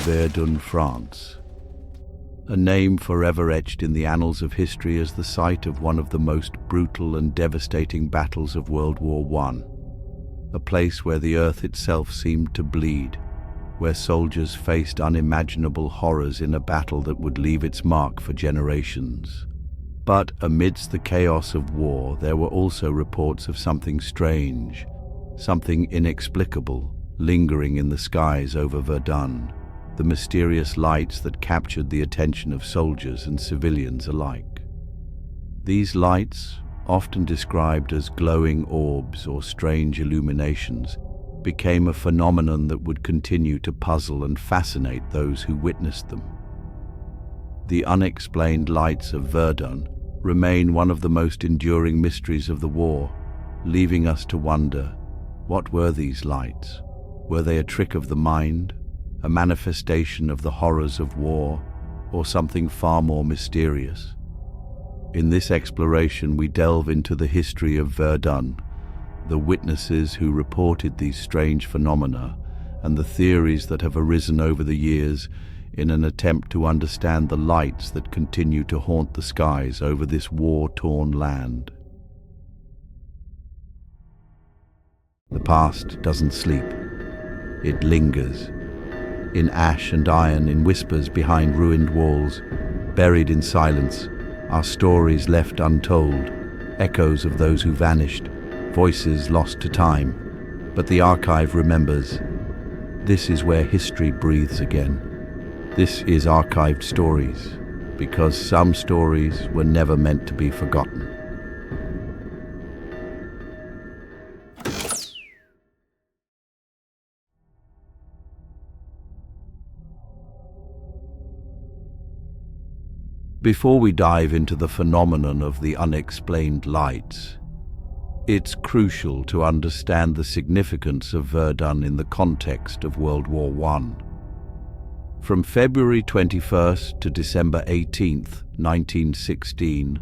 Verdun, France. A name forever etched in the annals of history as the site of one of the most brutal and devastating battles of World War I. A place where the earth itself seemed to bleed, where soldiers faced unimaginable horrors in a battle that would leave its mark for generations. But amidst the chaos of war, there were also reports of something strange, something inexplicable, lingering in the skies over Verdun, the mysterious lights that captured the attention of soldiers and civilians alike. These lights, often described as glowing orbs or strange illuminations, became a phenomenon that would continue to puzzle and fascinate those who witnessed them. The unexplained lights of Verdun remain one of the most enduring mysteries of the war, leaving us to wonder, what were these lights? Were they a trick of the mind, a manifestation of the horrors of war, or something far more mysterious? In this exploration, we delve into the history of Verdun, the witnesses who reported these strange phenomena, and the theories that have arisen over the years in an attempt to understand the lights that continue to haunt the skies over this war-torn land. The past doesn't sleep. It lingers. In ash and iron, in whispers behind ruined walls, buried in silence, are stories left untold, echoes of those who vanished, voices lost to time. But the archive remembers. This is where history breathes again. This is Archived Stories, because some stories were never meant to be forgotten. Before we dive into the phenomenon of the unexplained lights, it's crucial to understand the significance of Verdun in the context of World War I. From February 21st to December 18th, 1916,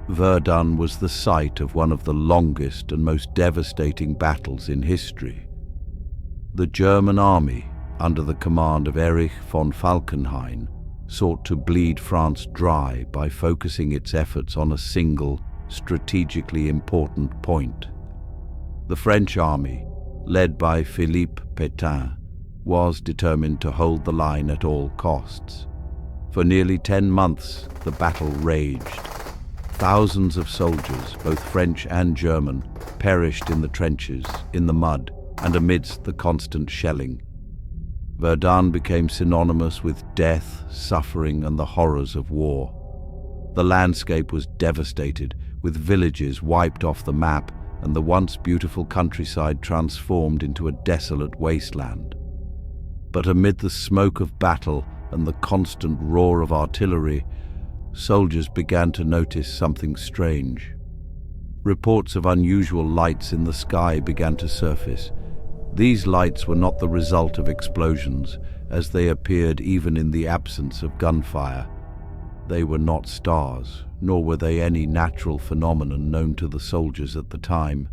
Verdun was the site of one of the longest and most devastating battles in history. The German army, under the command of Erich von Falkenhayn, sought to bleed France dry by focusing its efforts on a single, strategically important point. The French army, led by Philippe Pétain, was determined to hold the line at all costs. For nearly 10 months, the battle raged. Thousands of soldiers, both French and German, perished in the trenches, in the mud, and amidst the constant shelling. Verdun became synonymous with death, suffering, and the horrors of war. The landscape was devastated, with villages wiped off the map and the once beautiful countryside transformed into a desolate wasteland. But amid the smoke of battle and the constant roar of artillery, soldiers began to notice something strange. Reports of unusual lights in the sky began to surface. These lights were not the result of explosions, as they appeared even in the absence of gunfire. They were not stars, nor were they any natural phenomenon known to the soldiers at the time.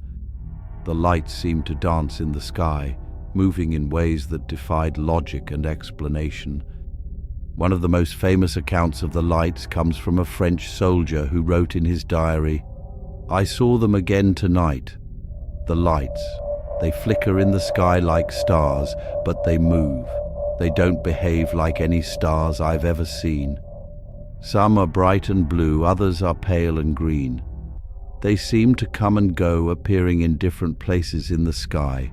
The lights seemed to dance in the sky, moving in ways that defied logic and explanation. One of the most famous accounts of the lights comes from a French soldier who wrote in his diary, "I saw them again tonight. The lights. They flicker in the sky like stars, but they move. They don't behave like any stars I've ever seen. Some are bright and blue, others are pale and green. They seem to come and go, appearing in different places in the sky,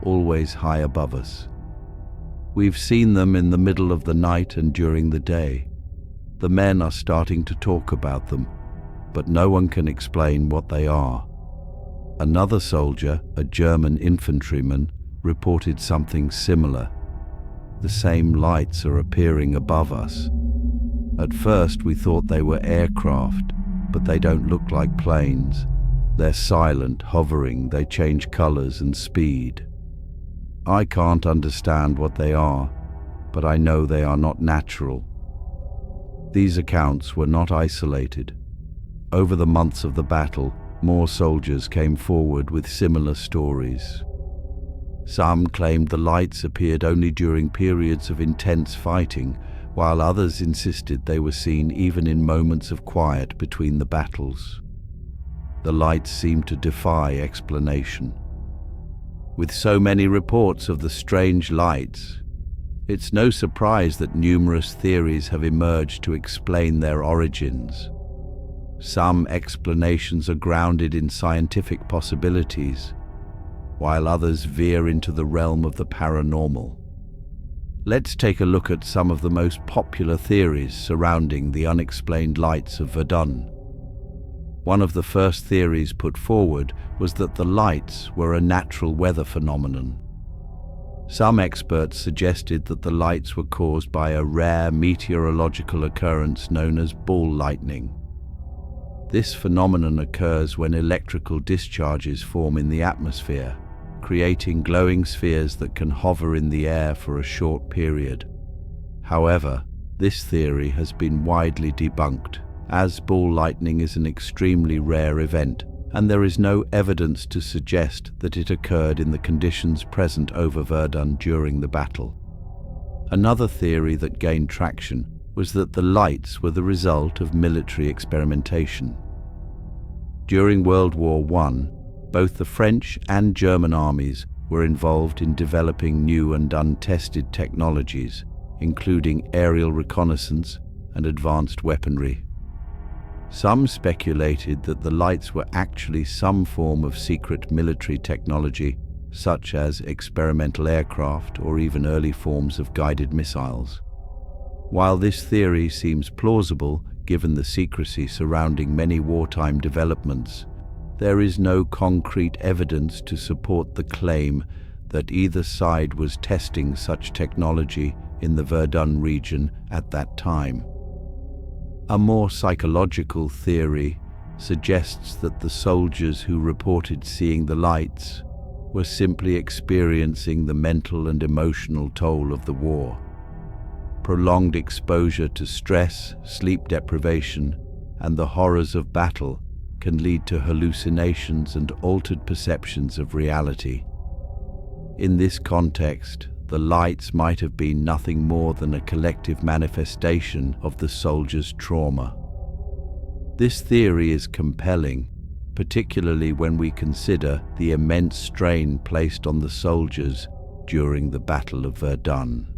always high above us. We've seen them in the middle of the night and during the day. The men are starting to talk about them, but no one can explain what they are." Another soldier, a German infantryman, reported something similar. "The same lights are appearing above us. At first we thought they were aircraft, but they don't look like planes. They're silent, hovering, they change colors and speed. I can't understand what they are, but I know they are not natural." These accounts were not isolated. Over the months of the battle, more soldiers came forward with similar stories. Some claimed the lights appeared only during periods of intense fighting, while others insisted they were seen even in moments of quiet between the battles. The lights seemed to defy explanation. With so many reports of the strange lights, it's no surprise that numerous theories have emerged to explain their origins. Some explanations are grounded in scientific possibilities, while others veer into the realm of the paranormal. Let's take a look at some of the most popular theories surrounding the unexplained lights of Verdun. One of the first theories put forward was that the lights were a natural weather phenomenon. Some experts suggested that the lights were caused by a rare meteorological occurrence known as ball lightning. This phenomenon occurs when electrical discharges form in the atmosphere, creating glowing spheres that can hover in the air for a short period. However, this theory has been widely debunked, as ball lightning is an extremely rare event, and there is no evidence to suggest that it occurred in the conditions present over Verdun during the battle. Another theory that gained traction was that the lights were the result of military experimentation. During World War I, both the French and German armies were involved in developing new and untested technologies, including aerial reconnaissance and advanced weaponry. Some speculated that the lights were actually some form of secret military technology, such as experimental aircraft or even early forms of guided missiles. While this theory seems plausible, given the secrecy surrounding many wartime developments, there is no concrete evidence to support the claim that either side was testing such technology in the Verdun region at that time. A more psychological theory suggests that the soldiers who reported seeing the lights were simply experiencing the mental and emotional toll of the war. Prolonged exposure to stress, sleep deprivation, and the horrors of battle can lead to hallucinations and altered perceptions of reality. In this context, the lights might have been nothing more than a collective manifestation of the soldiers' trauma. This theory is compelling, particularly when we consider the immense strain placed on the soldiers during the Battle of Verdun.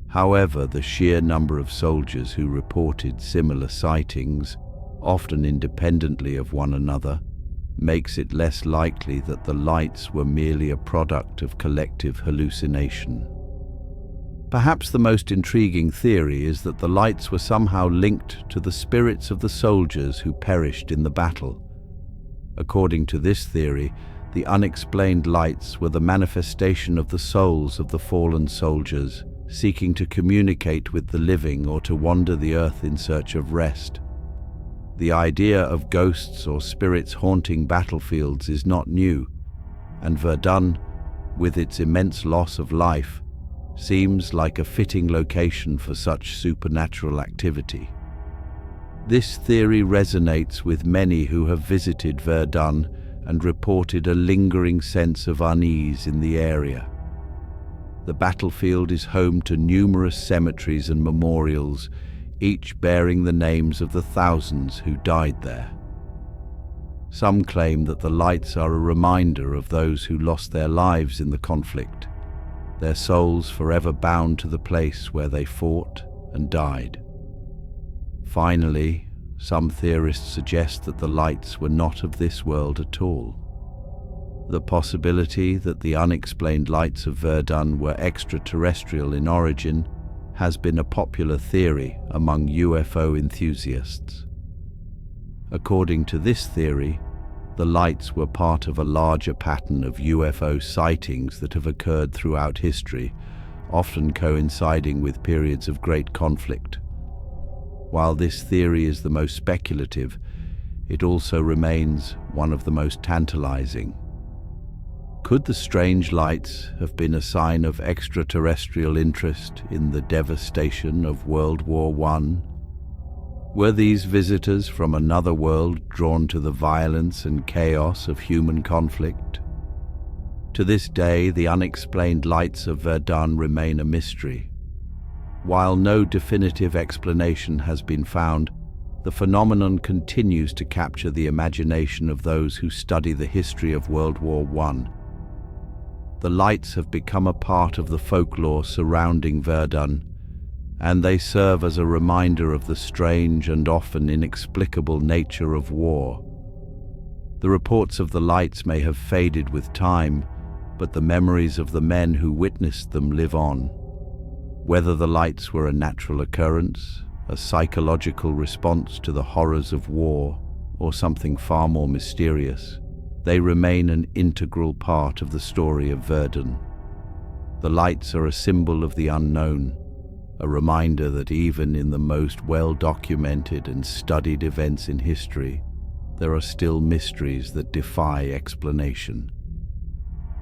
However, the sheer number of soldiers who reported similar sightings, often independently of one another, makes it less likely that the lights were merely a product of collective hallucination. Perhaps the most intriguing theory is that the lights were somehow linked to the spirits of the soldiers who perished in the battle. According to this theory, the unexplained lights were the manifestation of the souls of the fallen soldiers, seeking to communicate with the living or to wander the earth in search of rest. The idea of ghosts or spirits haunting battlefields is not new, and Verdun, with its immense loss of life, seems like a fitting location for such supernatural activity. This theory resonates with many who have visited Verdun and reported a lingering sense of unease in the area. The battlefield is home to numerous cemeteries and memorials, each bearing the names of the thousands who died there. Some claim that the lights are a reminder of those who lost their lives in the conflict, their souls forever bound to the place where they fought and died. Finally, some theorists suggest that the lights were not of this world at all. The possibility that the unexplained lights of Verdun were extraterrestrial in origin has been a popular theory among UFO enthusiasts. According to this theory, the lights were part of a larger pattern of UFO sightings that have occurred throughout history, often coinciding with periods of great conflict. While this theory is the most speculative, it also remains one of the most tantalizing. Could the strange lights have been a sign of extraterrestrial interest in the devastation of World War I? Were these visitors from another world drawn to the violence and chaos of human conflict? To this day, the unexplained lights of Verdun remain a mystery. While no definitive explanation has been found, the phenomenon continues to capture the imagination of those who study the history of World War I. The lights have become a part of the folklore surrounding Verdun, and they serve as a reminder of the strange and often inexplicable nature of war. The reports of the lights may have faded with time, but the memories of the men who witnessed them live on. Whether the lights were a natural occurrence, a psychological response to the horrors of war, or something far more mysterious, they remain an integral part of the story of Verdun. The lights are a symbol of the unknown, a reminder that even in the most well-documented and studied events in history, there are still mysteries that defy explanation.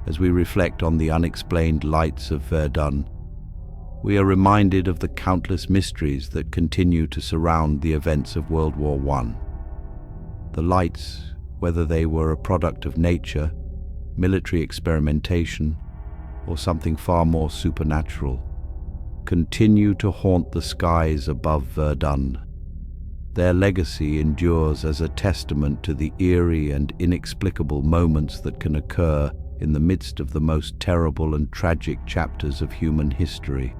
As we reflect on the unexplained lights of Verdun, we are reminded of the countless mysteries that continue to surround the events of World War I. The lights, whether they were a product of nature, military experimentation, or something far more supernatural, continue to haunt the skies above Verdun. Their legacy endures as a testament to the eerie and inexplicable moments that can occur in the midst of the most terrible and tragic chapters of human history.